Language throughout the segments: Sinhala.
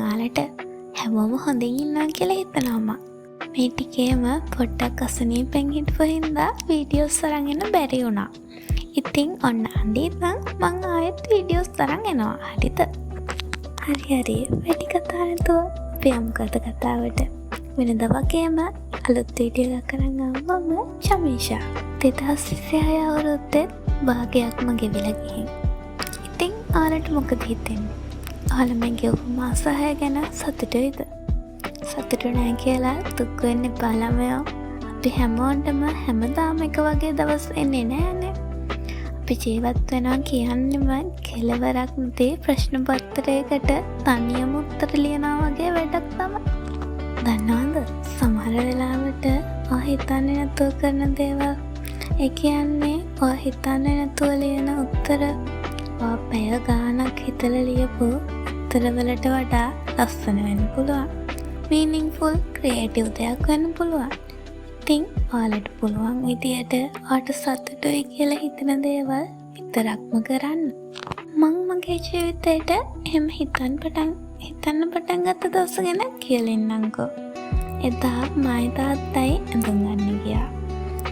ඔයාලට හැමෝම හොඳින් ඉන්නවා කියලා හිතනවා මං. මේ ටිකේම පොඩ්ඩක් අසනීපෙන් හිටපු හින්දා වීඩියෝස් අරන් එන්න බැරි වුණා. ඉතින් ඔන්න අන්දීනම් මං ආයෙත් වීඩියෝස් අරන් එනවා. හරිද? හරි වැඩි කතා නැතුව අපි යමු කතාවට. වෙනදා වගේම අලුත් වීඩියෝ එකක් අරන් ආවා මම චමීෂා. 2026 අවුරුද්දේ භාගයක්ම ගෙවිලා ගිහින්. ඉතින් ආලට මොකද හිතෙන්නේ? ආල මගේ ගෙවපු මාස 6 ගැන සතුටුයිද? සතුටු නැහැ කියලා දුක් වෙන්න එපා ළමයෝ. අපි හැමෝටම හැමදාම එක වගේ දවස් එන්නේ නෑනේ. අපි ජීවත් වෙනවා කියන්නේම කෙලවරක් නැති ප්‍රශ්න පත්‍රයකට තනියම උත්තර ලියනවා වගේ වැඩක් තමයි. දන්නවද? සමහර වෙලාවට ඔයා හිතන්නේ නැතුව කරන දේවල්, ඒ කියන්නේ ඔයා හිතන්නේ නැතුව ලියන උත්තර, ඔයා පැය ගාණක් හිතලා ලියපු උත්තරවලට වඩා ලස්සන වෙන්න පුළුවන්. meaningful, creative දෙයක් වෙන්න පුළුවන්. ඉතින් ඔයාලට පුළුවන් විදියට ඔයාට සතුටුයි කියලා හිතන දේවල් විතරක්ම කරන්න. මං මගේ ජීවිතේට එහෙම හිතන්න පටන් ගත්ත දවස ගැන කියලා ඉන්නම්කෝ. එදා මයි තාත්තයි ඇඳුම් ගන්න ගියා.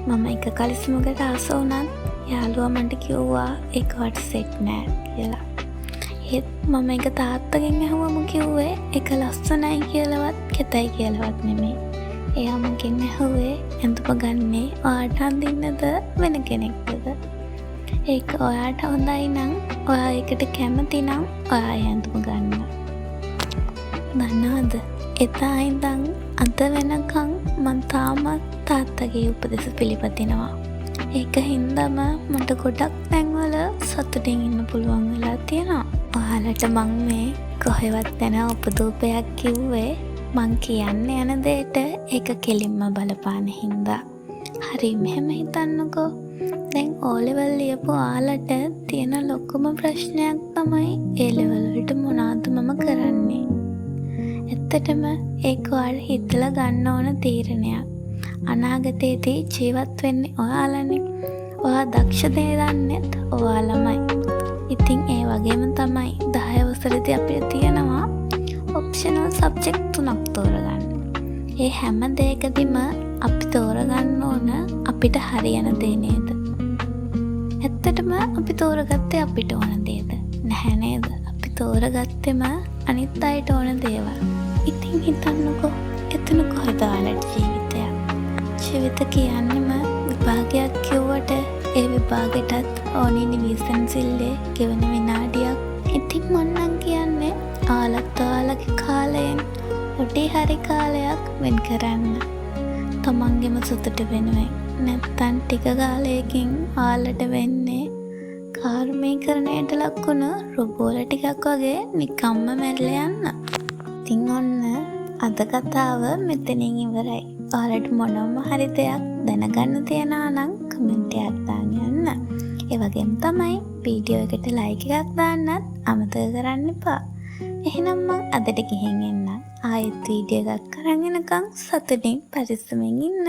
මම එක කලිසමකට ආස වුණත් යාළුවා මට කිව්වා ඒක වට සෙට් නෑ කියලා. ඒත් මම එක තාත්තගෙන් අහුවම කිව්වේ ඒක ලස්සනයි කියලාවත් කැතයි කියලාවත් නෙමෙයි. එයා මගෙන් ඇහුවේ ඇඳුම ගන්නේ ඔයාට අඳින්නද වෙන කෙනෙක්ටද? ඒක ඔයාට හොඳයි නම් ඔයා ඒකට කැමති නම් ඔයා ඇඳුම ගන්න. දන්නවද? එදා ඉඳන් අද වෙනකන් මං තාමත් තාත්තගේ උපදෙස් පිළිපදිනවා. ඒක හින්දාම මට ගොඩක් තැන්වල සතුටින් ඉන්න පුළුවන් වෙලා තියෙනවා. ඔයාලට මං මේ කොහෙවත් යන උපදූපයක් කිව්වේ මං කියන්න යන දෙයට ඒක කෙලින්ම බලපාන හින්දා. හරි මෙහෙම හිතන්නකෝ. දැන් O level ලියපු ඔයාලට තියෙන ලොකුම ප්‍රශ්නයක් තමයි A level වලට මොනවද මම කරන්නේ? ඇත්තටම ඒක ඔයාලා හිතලා ගන්න ඕන තීරණයක්. අනාගතයේදී ජීවත් වෙන්නේ ඔයාලනේ. ඔයා දක්ෂ දේ දන්නෙත් ඔයාලමයි. ඉතින් ඒ වගේම තමයි 10 වසරේදී අපිට තියෙනවා ඔප්ෂනල් සබ්ජෙක්ට් 3ක් තෝරගන්න. ඒ හැම දෙයකදීම අපි තෝරගන්න ඕන අපිට හරියන දේ නේද? ඇත්තටම අපි තෝරගත්තේ අපිට ඕන දේද? නැහැ නේද? අපි තෝරගත්තෙම අනිත් අයට ඕන දේවල්. ඉතින් හිතන්නකෝ එතන කොහෙද ඔයාලට ජීවිතයක්? ජීවිත කියන්නේම විභාගයක් කිව්වට ඒ විභාගෙටත් ඕනේ නිවිසන් සිල්ලේ ගෙවන විනාඩියක්. ඉතින් මන්නම් කියන්නේ ඔයාලගේ කාලයෙන් පොඩි හරි කාලයක් වෙන් කරන්න. තමන්ගේම සතුට වෙනුවෙන්. නැත්තම් ටික කාලයකින් ඔයාලට වෙන්නේ කාර්මීකරණයට ලක්වුණු රොබෝල ටිකක් වගේ නිකම්ම මැරිලා යන්න. ඉතින් ඔන්න අද කතාව මෙතනින් ඉවරයි. ඔයාලට මොනම හරි දෙයක් දැනගන්න තියනවා නම් කමෙන්ට් එකක් දාන්න යන්න. ඒ වගේම තමයි වීඩියෝ එකට ලයික් එකක් දාන්නත් අමතක කරන්න එපා. එහෙනම් මං අදට ගිහින් එන්න. ආයෙත් වීඩියෝ එකක් කරන් එනකන් සතුටින් පරිස්සමෙන් ඉන්න.